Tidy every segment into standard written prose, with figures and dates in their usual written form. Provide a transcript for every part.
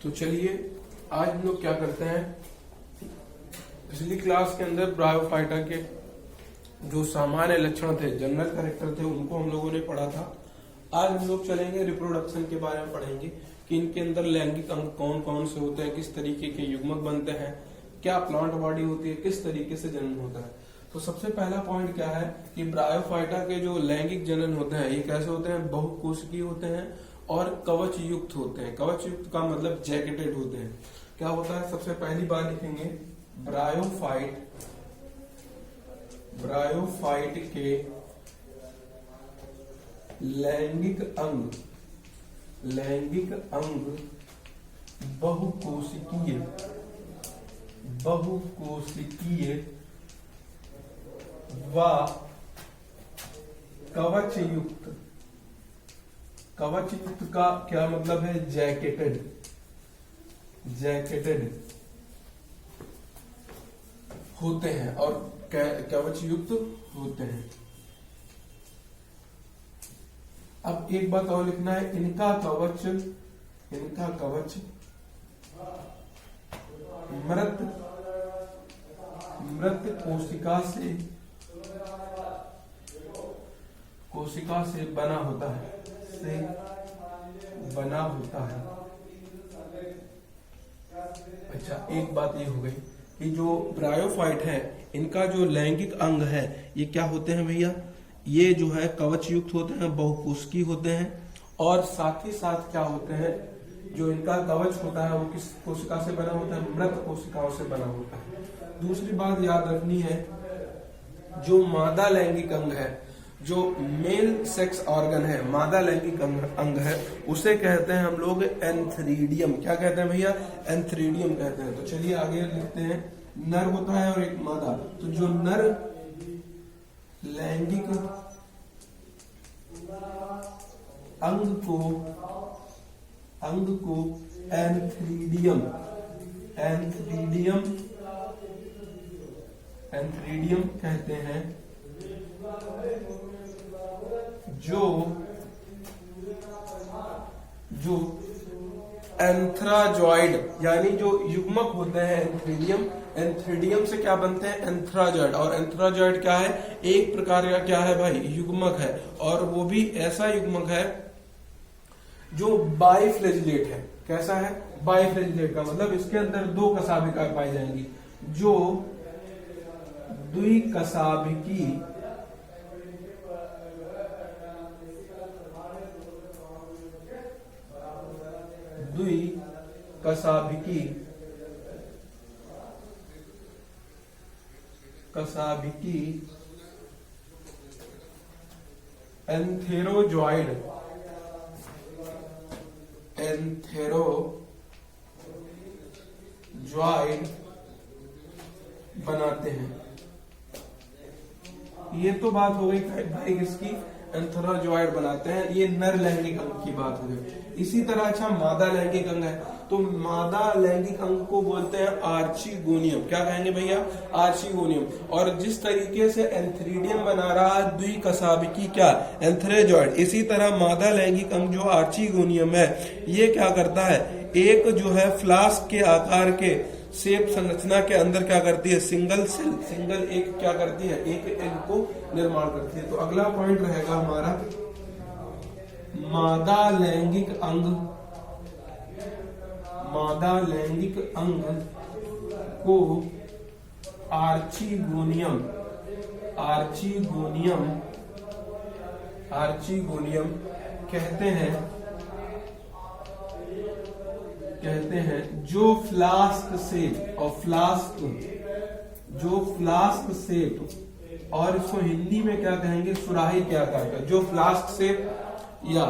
तो चलिए आज हम लोग क्या करते हैं, पिछली क्लास के अंदर ब्रायोफाइटा के जो सामान्य लक्षण थे, जनरल कैरेक्टर थे, उनको हम लोगों ने पढ़ा था। आज हम लोग चलेंगे रिप्रोडक्शन के बारे में पढ़ेंगे कि इनके अंदर लैंगिक अंग कौन कौन से होते हैं, किस तरीके के युग्मक बनते हैं, क्या प्लांट बॉडी होती है, किस तरीके से जनन होता है। तो सबसे पहला पॉइंट क्या है कि ब्रायोफाइटा के जो लैंगिक जनन होते हैं ये कैसे होते हैं, बहुकोशिकीय होते हैं और कवच युक्त होते हैं। कवच युक्त का मतलब जैकेटेड होते हैं। क्या होता है, सबसे पहली बार लिखेंगे ब्रायोफाइट के लैंगिक अंग बहुकोशिकीय व कवच युक्त का क्या मतलब है, जैकेटेड होते हैं और कवच युक्त होते हैं। अब एक बात और लिखना है, इनका कवच मृत कोशिका से बना होता है। अच्छा, एक बात ये हो गई कि जो ब्रायोफाइट है इनका जो लैंगिक अंग है ये क्या होते हैं भैया, ये जो है कवच युक्त होते हैं, बहुकोशिकीय होते हैं और साथ ही साथ क्या होते हैं, जो इनका कवच होता है वो किस कोशिका से बना होता है, मृत कोशिकाओं से बना होता है। दूसरी बात याद रखनी है, जो मादा लैंगिक अंग है, जो मेल सेक्स ऑर्गन है, मादा लैंगिक अंग है, उसे कहते हैं हम लोग एंथ्रीडियम। क्या कहते हैं भैया, एंथ्रीडियम कहते हैं। तो चलिए आगे लिखते हैं, नर होता है और एक मादा। तो जो नर लैंगिक अंग को एंथ्रीडियम कहते हैं। जो एंथ्राजॉइड यानी जो युग्मक होते हैं एंथ्रीडियम से क्या बनते हैं, एंथ्राजॉइड। और एंथ्राजॉइड क्या है, एक प्रकार का क्या है भाई, युग्मक है। और वो भी ऐसा युग्मक है जो बाइफ्लेजिलेट है। कैसा है, बाइफ्लेजिलेट का मतलब इसके अंदर दो कशाभिकाएं पाई जाएंगी, जो द्विकशाभिकी एंथेरोजॉइड बनाते हैं। ये तो बात हो गई भाई किसकी, एंथेरोजॉइड बनाते हैं। ये नर लैंगिक अंग की बात हो गई। इसी तरह अच्छा मादा लैंगिक अंग है, तो मादा लैंगिक अंग को बोलते हैं आर्चीगोनियम। क्या कहेंगे भैया, आर्चीगोनियम। और जिस तरीके से एंथ्रीडियम बना रहा है द्विकशाभिकी क्या, एंथ्रेजॉइड, इसी तरह मादा लैंगिक अंग जो आर्चीगोनियम है ये क्या करता है, एक जो है फ्लास्क के आकार के शेप संरचना के अंदर क्या करती है, सिंगल एक क्या करती है, एक एग को निर्माण करती है। तो अगला पॉइंट रहेगा हमारा, मादा लैंगिक अंग को आर्चीगोनियम कहते हैं। जो फ्लास्क शेप और इसको हिंदी में क्या कहेंगे, सुराही के आकार का, जो फ्लास्क शेप या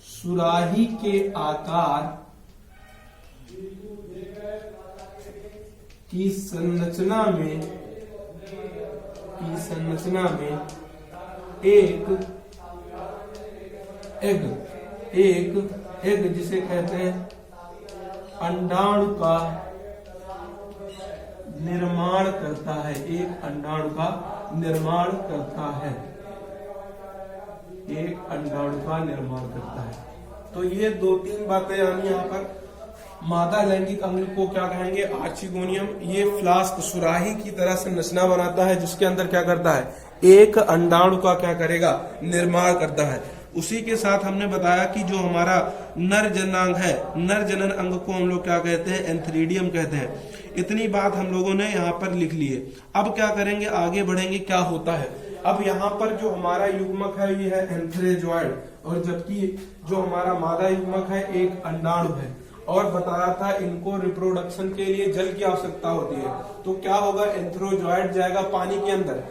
सुराही के आकार की संरचना में एक जिसे कहते हैं अंडाणु का निर्माण करता है, एक अंडाणु का निर्माण करता है, एक अंडाणु का निर्माण करता है। तो ये दो तीन बातें आनी यहाँ पर, मादा लैंगिक अंग को क्या कहेंगे, आर्चिगोनियम। ये फ्लास्क सुराही की तरह संरचना बनाता है जिसके अंदर क्या करता है, एक अंडाणु का क्या करेगा, निर्माण करता है। उसी के साथ हमने बताया कि जो हमारा नर जननांग है, नर जनन अंग को हम लोग क्या कहते हैं, एंथ्रीडियम कहते हैं। इतनी बात हम लोगों ने यहाँ पर लिख ली है। अब क्या करेंगे, आगे बढ़ेंगे, क्या होता है। अब यहाँ पर जो हमारा युग्मक है ये है एंथ्रेजॉइड, और जबकि जो हमारा मादा युग्मक है एक अंडाणु है। और बताया था इनको रिप्रोडक्शन के लिए जल की आवश्यकता होती है। तो क्या होगा, एंथ्रोजॉइड जाएगा पानी के अंदर,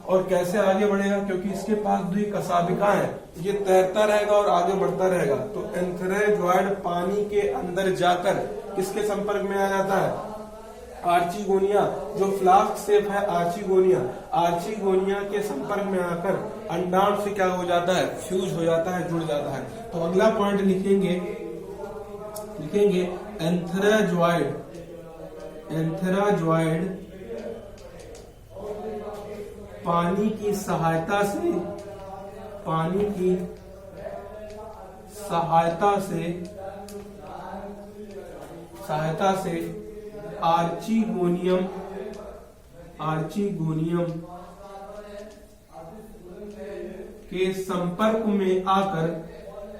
और कैसे आगे बढ़ेगा, क्योंकि इसके पास द्विकशाभिका है, ये तैरता रहेगा और आगे बढ़ता रहेगा। तो एंथ्रेजॉइड पानी के अंदर जाकर किसके संपर्क में आ जाता है, आर्चिगोनिया, जो फ्लास्क शेप है आर्चिगोनिया, आर्चिगोनिया के संपर्क में आकर अंडाणु से क्या हो जाता है, फ्यूज हो जाता है, जुड़ जाता है। तो अगला पॉइंट लिखेंगे एंथ्रेजॉइड, एंथ्रेजॉइड पानी की सहायता से आर्चिगोनियम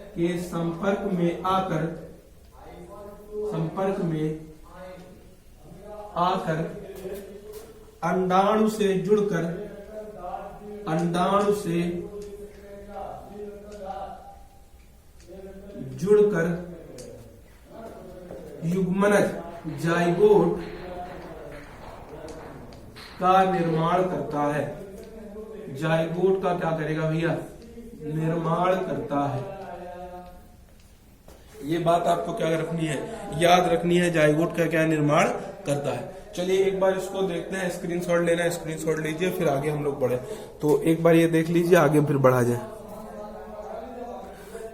के संपर्क में आकर अंडाणु से जुड़कर युग्मनज जाइगोट का निर्माण करता है। जाइगोट का क्या करेगा भैया, निर्माण करता है। ये बात आपको क्या रखनी है, याद रखनी है, जाइगोट का क्या निर्माण करता है। चलिए एक बार इसको देखते हैं, स्क्रीनशॉट लेना है, स्क्रीनशॉट लीजिए, फिर आगे हम लोग बढ़े। तो एक बार ये देख लीजिए, आगे फिर बढ़ा जाए,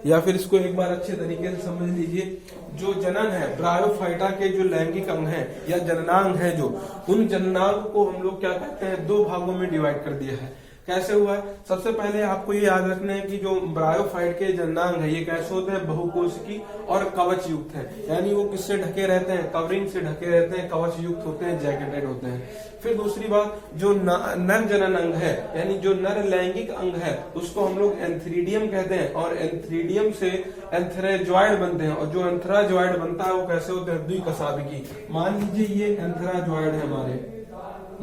या फिर इसको एक बार अच्छे तरीके से समझ लीजिए। जो जनन है, ब्रायोफाइटा के जो लैंगिक अंग है या जननांग है, जो उन जननांग को हम लोग क्या कहते हैं, दो भागों में डिवाइड कर दिया है। कैसे हुआ है, सबसे पहले आपको ये याद रखना है कि जो ब्रायोफाइट के जननांग है ये कैसे होते हैं, बहुकोशिकी और कवच युक्त है। यानी वो किससे ढके रहते हैं, कवरिंग से ढके रहते हैं, कवच युक्त होते हैं, जैकेटेड होते हैं। फिर दूसरी बात, जो नर जनन अंग है, यानी जो नर लैंगिक अंग है, उसको हम लोग एंथ्रीडियम कहते हैं, और एंथ्रीडियम से एंथ्रेजॉइड बनते हैं। और जो एंथ्राजॉइड बनता है वो कैसे होते हैं, द्विकशाभिकी। मान लीजिए ये एंथ्राजॉइड है हमारे,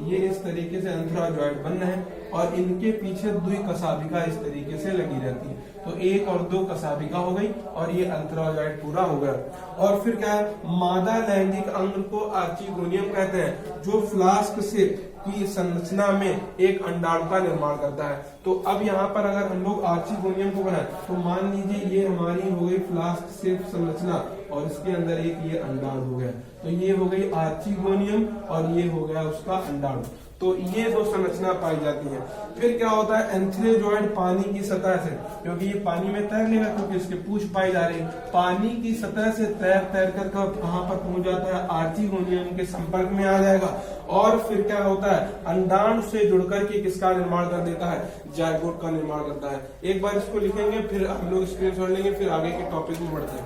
ये इस तरीके से एंथ्राजॉइड बन रहे हैं, और इनके पीछे द्विकशाभिका इस तरीके से लगी रहती है। तो एक और दो कशाभिका हो गई, और ये एंथ्राजॉइड पूरा हो गया। और फिर क्या है, मादा लैंगिक अंग को आर्चिगोनियम कहते हैं, जो फ्लास्क शेप की संरचना में एक अंडाणु का निर्माण करता है। तो अब यहाँ पर अगर हम लोग आर्चिगोनियम को बनाए, तो मान लीजिए ये हमारी हो गई फ्लास्क शेप संरचना, और इसके अंदर एक ये अंडाणु हो गया। तो ये हो गई आर्चिगोनियम, और ये हो गया उसका अंडाणु। तो ये दो संरचना पाई जाती है। फिर क्या होता है, एंथ्रेजॉइड पानी की सतह से, क्योंकि ये पानी में तैर लेगा, क्योंकि इसके पूंछ पाई जा रही है, पानी की सतह से तैर कर कहाँ पर पहुंच जाता है, आर्चिगोनियम के संपर्क में आ जाएगा। और फिर क्या होता है, अंडाणु से जुड़कर के किसका निर्माण कर देता है, जाइगोट का निर्माण करता है। एक बार इसको लिखेंगे, फिर हम लोग स्क्रीनशॉट लेंगे, फिर आगे के टॉपिक में बढ़ते हैं।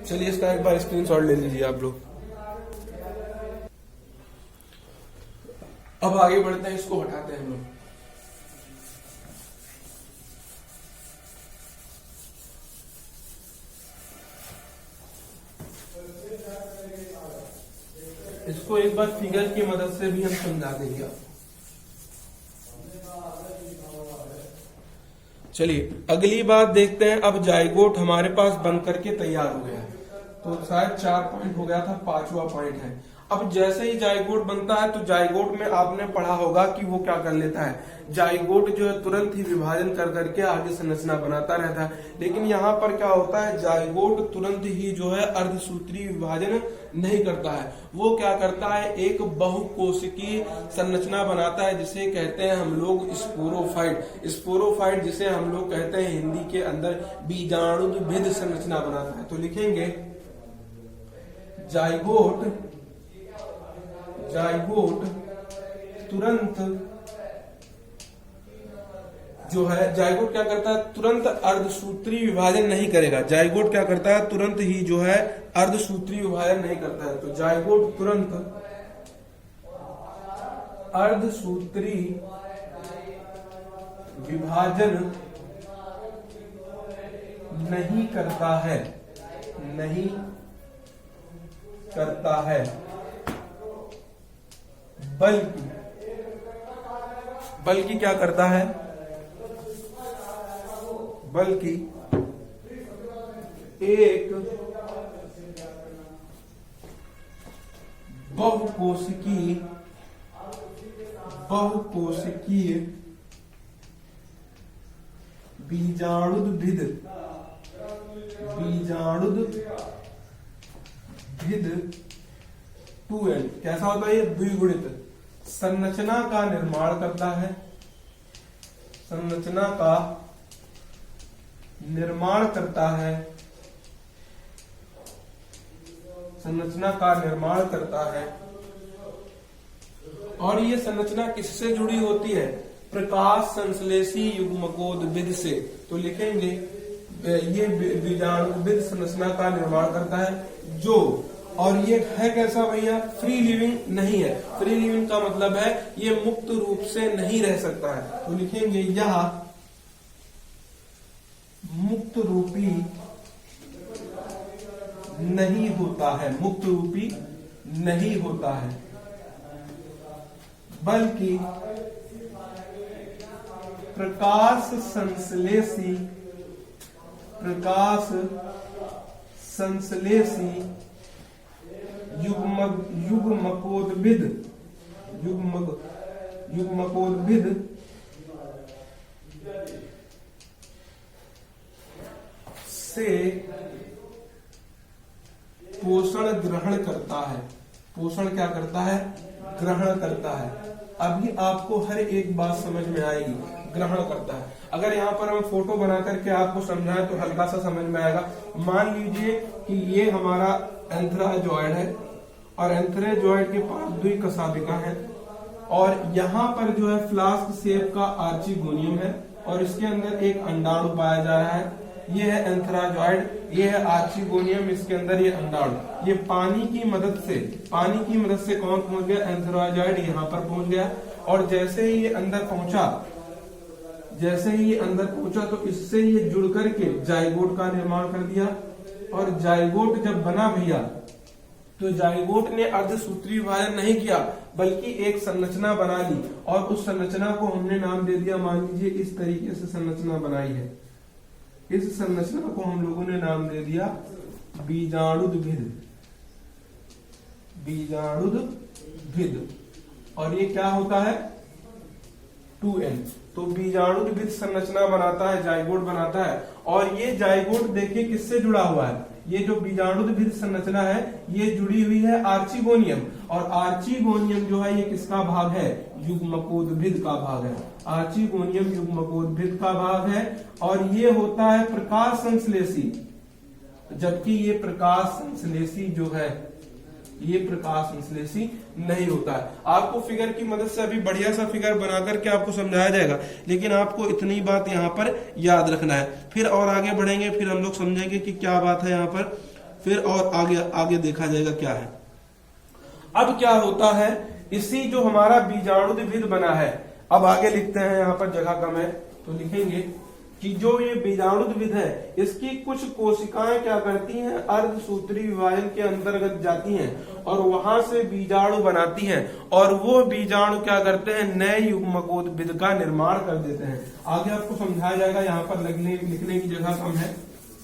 चलिए इसका एक बार स्क्रीनशॉट ले लीजिए आप लोग। अब आगे बढ़ते हैं, इसको हटाते हैं हम लोग। इसको एक बार फिगर की मदद से भी हम समझा देंगे आपको। चलिए अगली बात देखते हैं। अब जाइगोट हमारे पास बन करके तैयार हो गया है, तो शायद 4 पॉइंट हो गया था, 5वां पॉइंट है। अब जैसे ही जाइगोट बनता है, तो जाइगोट में आपने पढ़ा होगा कि वो क्या कर लेता है, जाइगोट जो है तुरंत ही विभाजन कर करके आगे संरचना बनाता रहता है। लेकिन यहाँ पर क्या होता है, जाइगोट तुरंत ही जो है अर्धसूत्री विभाजन नहीं करता है। वो क्या करता है, एक बहुकोशिकीय संरचना बनाता है, जिसे कहते हैं हम लोग स्पोरोफाइट। स्पोरोफाइट जिसे हम लोग कहते हैं हिंदी के अंदर बीजाणुविद संरचना बनाता है। तो लिखेंगे जाइगोट तुरंत जो है जाइगोट क्या करता है, तुरंत अर्धसूत्री विभाजन नहीं करेगा। जाइगोट क्या करता है, तुरंत ही जो है अर्धसूत्री विभाजन नहीं करता है। तो जाइगोट तुरंत अर्धसूत्री विभाजन नहीं करता है, नहीं करता है, बल्कि क्या करता है, बल्कि एक बहुकोशिकीय बीजाणुद्भिद 2n कैसा होता है, ये द्विगुणित संरचना का निर्माण करता है, संरचना का निर्माण करता है, संरचना का निर्माण करता है। और ये संरचना किससे जुड़ी होती है, प्रकाश संश्लेषी युग्मकोद्भिद से। तो लिखेंगे ये बीजाणुद्भिद संरचना का निर्माण करता है जो, और ये है कैसा भैया, फ्री लिविंग नहीं है। फ्री लिविंग का मतलब है ये मुक्त रूप से नहीं रह सकता है। तो लिखेंगे यह मुक्त रूपी नहीं होता है, मुक्त रूपी नहीं होता है, बल्कि प्रकाश संश्लेषी युग्मकोद्भिद से पोषण ग्रहण करता है। पोषण क्या करता है, ग्रहण करता है। अभी आपको हर एक बात समझ में आएगी, ग्रहण करता है। अगर यहाँ पर हम फोटो बना करके आपको समझाएं तो हल्का सा समझ में आएगा। मान लीजिए कि ये हमारा एंथ्राजॉइड है और एंथ्राजॉइड के पास द्विकशाभिका है और यहाँ पर जो है फ्लास्क शेप का आर्चिगोनियम है और इसके अंदर एक अंडाणु पाया जा रहा है। ये है एंथ्राजॉइड, ये है आर्चिगोनियम, इसके अंदर ये अंडाणु। ये पानी की मदद से कौन पहुंच गया, एंथ्राजॉइड यहाँ पर पहुंच गया। और जैसे ही ये अंदर पहुंचा तो इससे ये जुड़ करके जाइगोट का निर्माण कर दिया। और जाइगोट जब बना भैया तो जाइगोट ने अर्धसूत्री विभाजन नहीं किया बल्कि एक संरचना बना ली और उस संरचना को हमने नाम दे दिया, मान लीजिए इस तरीके से संरचना बनाई है। इस संरचना को हम लोगों ने नाम दे दिया बीजाणुद्भिद। और ये क्या होता है, 2n। तो बीजाणुद्भिद संरचना बनाता है, जाइगोट बनाता है। और ये जाइगोट देखिए किससे जुड़ा हुआ है, ये जो बीजाणुद्भिद संरचना है ये जुड़ी हुई है आर्चिगोनियम। और आर्चिगोनियम जो है ये किसका भाग है, युग्मकोद्भिद का भाग है। आर्चिगोनियम युग्मकोद्भिद का भाग है और ये होता है प्रकाश संश्लेषी, जबकि ये प्रकाश संश्लेषी जो है ये प्रकाश संश्लेषी नहीं होता है। आपको फिगर की मदद से अभी बढ़िया सा फिगर बना करके आपको समझाया जाएगा, लेकिन आपको इतनी बात यहाँ पर याद रखना है। फिर और आगे बढ़ेंगे, फिर हम लोग समझेंगे कि क्या बात है यहाँ पर, फिर और आगे देखा जाएगा क्या है। अब क्या होता है, इसी जो हमारा बीजाणुद्भिद बना है, अब आगे लिखते हैं, यहाँ पर जगह कम है तो लिखेंगे कि जो ये बीजाणुद्भिद है इसकी कुछ कोशिकाएं क्या करती हैं, अर्धसूत्री विभाजन के अंतर्गत जाती हैं और वहां से बीजाणु बनाती हैं और वो बीजाणु क्या करते हैं, नए युग्मकोद्भिद का निर्माण कर देते हैं। आगे आपको समझाया जाएगा, यहाँ पर लिखने की जगह कम है।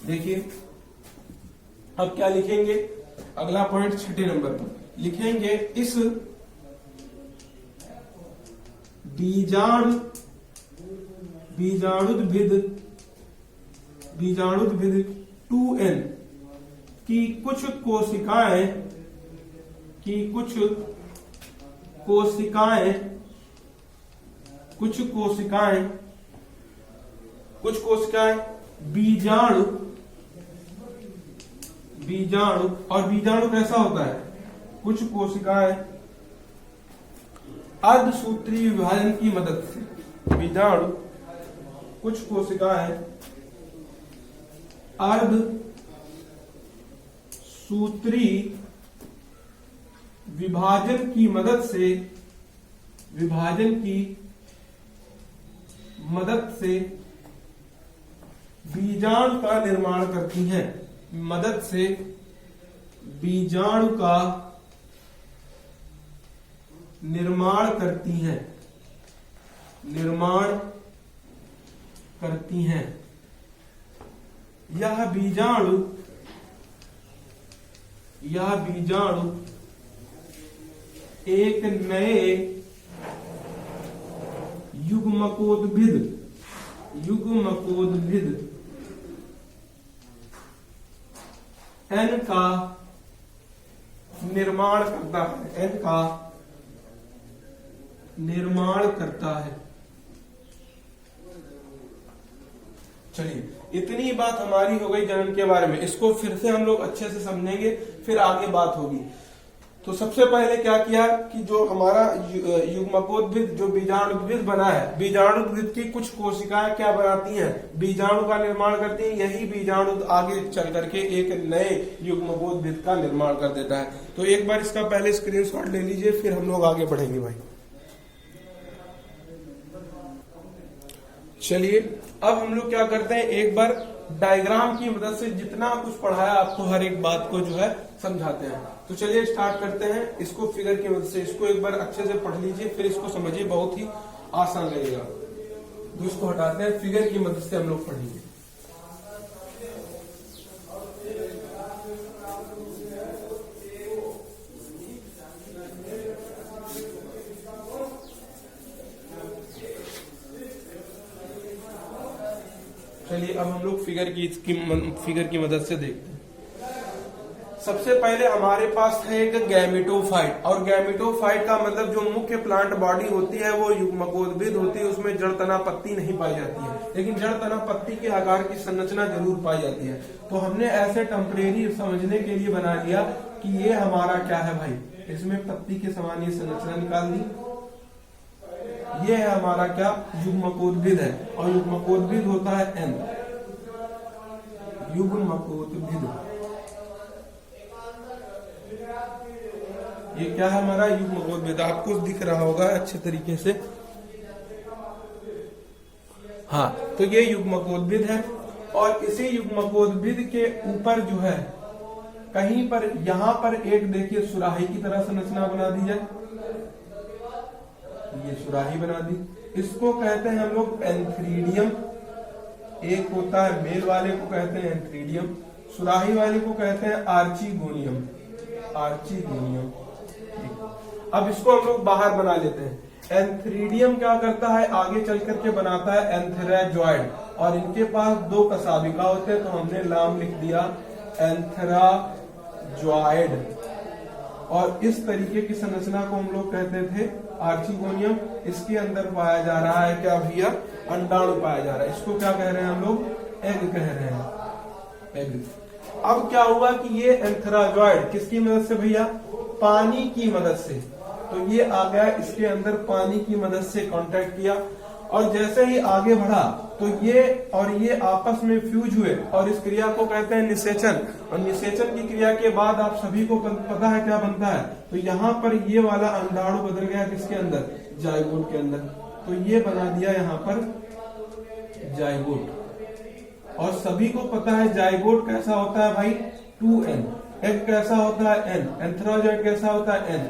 देखिए अब क्या लिखेंगे, अगला पॉइंट 6 नंबर पर लिखेंगे, इस बीजाणुद्भिद 2n की कुछ कोशिकाएं बीजाणु, और बीजाणु कैसा होता है, कुछ कोशिकाएं अर्धसूत्री विभाजन की मदद से, बीजाणु कुछ कोशिकाएं अर्ध सूत्री विभाजन की मदद से बीजाणु का निर्माण करती हैं। बीजाणु का निर्माण करती हैं। यह बीजाणु एक नए युग्मकोद्भिद एन का निर्माण करता है। चलिए, इतनी बात हमारी हो गई जनन के बारे में। इसको फिर से हम लोग अच्छे से समझेंगे, फिर आगे बात होगी। तो सबसे पहले क्या किया कि जो हमारा युग्मकोद्भिद जो बीजाणुद्भिद बना है, बीजाणुद्भिद की कुछ कोशिकाएं क्या बनाती हैं, बीजाणु का निर्माण करती हैं। यही बीजाणु आगे चल करके एक नए युग्मकोद्भिद का निर्माण कर देता है। तो एक बार इसका पहले स्क्रीनशॉट ले लीजिए, फिर हम लोग आगे बढ़ेंगे भाई। चलिए, अब हम लोग क्या करते हैं, एक बार डायग्राम की मदद से जितना कुछ पढ़ाया आपको हर एक बात को जो है समझाते हैं। तो चलिए स्टार्ट करते हैं। इसको फिगर की मदद से इसको एक बार अच्छे से पढ़ लीजिए, फिर इसको समझिए, बहुत ही आसान लगेगा। तो इसको हटाते हैं, फिगर की मदद से हम लोग पढ़ेंगे। चलिए, अब हम लोग फिगर की मदद से देखते हैं। सबसे पहले हमारे पास है एक गैमेटोफाइट, और गैमेटोफाइट का मतलब जो मुख्य प्लांट बॉडी होती है वो युग्मकोद्भिद होती है। उसमें जड़ तना पत्ती नहीं पाई जाती है, लेकिन जड़ तना पत्ती के आकार की संरचना जरूर पाई जाती है। तो हमने ऐसे टेम्परेरी समझने के लिए बना लिया कि ये हमारा क्या है भाई, इसमें पत्ती के समान ये संरचना निकाल दी। ये है हमारा क्या, युग्मकोद्भिद है, और युग्मकोद्भिद होता है एन, युग्मकोद्भिद। ये क्या है हमारा युग्मकोद्भिद, आपको दिख रहा होगा अच्छे तरीके से। हाँ, तो ये युग्मकोद्भिद है, और इसी युग्मकोद्भिद के ऊपर जो है कहीं पर यहां पर एक देखिए सुराही की तरह संरचना बना दी जाए। ये सुराही बना दी, इसको कहते हैं हम लोग एंथ्रीडियम। एक होता है मेल वाले को कहते हैं एंथ्रीडियम, सुराही वाले को कहते हैं आर्चिगोनियम। अब इसको हम लोग बाहर बना लेते हैं। एंथ्रीडियम क्या करता है, आगे चल करके बनाता है एंथेराजॉइड, और इनके पास दो कशाभिका होते हैं, तो हमने नाम लिख दिया एंथेराजॉइड। और इस तरीके की संरचना को हम लोग कहते थे आर्चिगोनियम। इसके अंदर पाया जा रहा है क्या भैया, अंडाणु पाया जा रहा है। इसको क्या कह रहे हैं हम लोग, एग कह रहे हैं, एग। अब क्या हुआ कि ये एंथेराजॉइड किसकी मदद से भैया, पानी की मदद से, तो ये आ गया इसके अंदर, पानी की मदद से कांटेक्ट किया, और जैसे ही आगे बढ़ा तो ये और ये आपस में फ्यूज हुए, और इस क्रिया को कहते हैं निषेचन। और निषेचन की क्रिया के बाद आप सभी को पता है क्या बनता है, तो यहाँ पर ये वाला अंडाणु बदल गया किसके अंदर, जाइगोट के अंदर। तो ये बना दिया यहाँ पर जाइगोट, और सभी को पता है जाइगोट कैसा होता है भाई, 2n। एग कैसा होता है, n। एंथेराजॉइड कैसा होता है, n।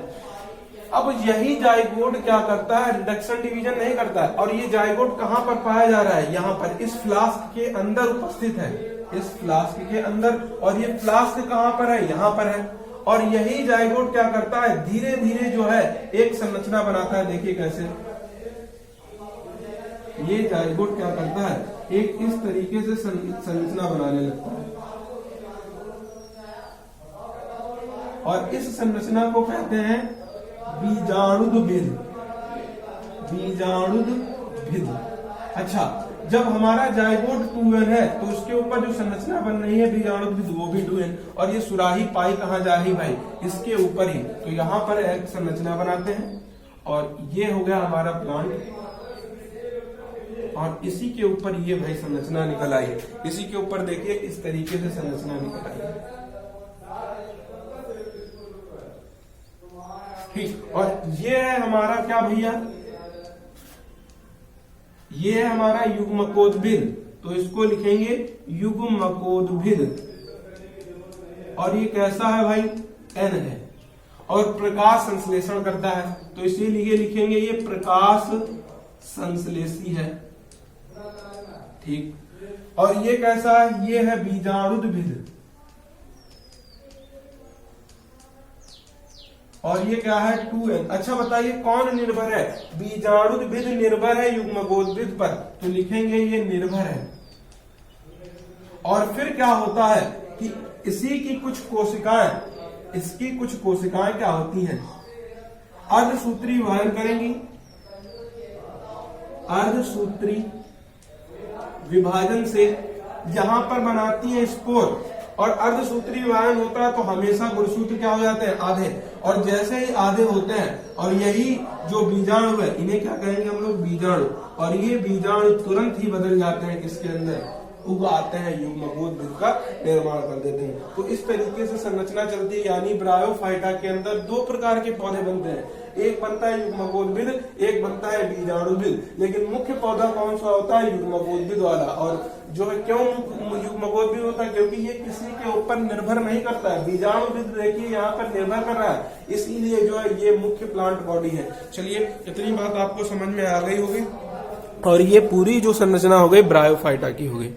अब यही जाइगोट क्या करता है, रिडक्शन डिवीजन नहीं करता है। और ये जाइगोट कहाँ पर पाया जा रहा है, यहाँ पर इस फ्लास्क के अंदर उपस्थित है, इस फ्लास्क के अंदर। और ये फ्लास्क कहाँ पर है, यहाँ पर है। और यही जाइगोट क्या करता है, धीरे धीरे जो है एक संरचना बनाता है। देखिए कैसे ये जाइगोट क्या करता है, एक इस तरीके से संरचना बनाने लगता है, और इस संरचना को कहते हैं बीजाणुद्भिद। अच्छा, जब हमारा जाइगोट 2n है तो उसके ऊपर जो संरचना बन रही है बीजाणुद्भिद वो भी 2n, और ये सुराही पाई कहाँ जा रही भाई, इसके ऊपर ही। तो यहाँ पर एक संरचना बनाते हैं, और ये हो गया हमारा प्लांट। और इसी के ऊपर ये भाई संरचना निकल आई। इसी के ऊपर देखिए इस तरीके से संरचना निकल आई। ठीक, और ये है हमारा क्या भैया, ये है हमारा युग्मकोद्भिद, तो इसको लिखेंगे युग्मकोद्भिद। और ये कैसा है भाई, एन है, और प्रकाश संश्लेषण करता है, तो इसीलिए लिखेंगे ये प्रकाश संश्लेषी है। ठीक, और ये कैसा है, ये है बीजाणुद्भिद, और ये क्या है 2n। अच्छा बताइए कौन निर्भर है, बीजाणुद्भिद निर्भर है युग्मकोद्भिद पर, तो लिखेंगे ये निर्भर है। और फिर क्या होता है कि इसी की कुछ कोशिकाएं, इसकी कुछ कोशिकाएं क्या होती हैं, अर्धसूत्री विभाजन करेंगी, अर्धसूत्री विभाजन से यहां पर बनाती है स्पोर, और अर्धसूत्री विभाजन होता है तो हमेशा गुणसूत्र क्या हो जाते हैं, आधे, और जैसे ही आधे होते हैं, और यही जो बीजाणु है इन्हें क्या कहेंगे हम लोग, बीजाणु, और ये बीजाणु तुरंत ही बदल जाते हैं किसके अंदर, उग आते हैं, युग्मकोद्भिद का निर्माण कर देते हैं। तो इस तरीके से संरचना चलती है, यानी ब्रायोफाइटा के अंदर दो प्रकार के पौधे बनते हैं, एक बनता है युग्मकोद्भिद, एक बनता है बीजाणुद्भिद। लेकिन मुख्य पौधा कौन सा होता है, युग्मकोद्भिद वाला। और जो है क्यों युग्मकोद्भिद होता है, क्योंकि ये किसी के ऊपर निर्भर नहीं करता है। बीजाणुद्भिद देखिए यहाँ पर निर्भर कर रहा है, इसलिए जो है ये मुख्य प्लांट बॉडी है। चलिए इतनी बात आपको समझ में आ गई होगी, और ये पूरी जो संरचना हो गई ब्रायोफाइटा की हो गई।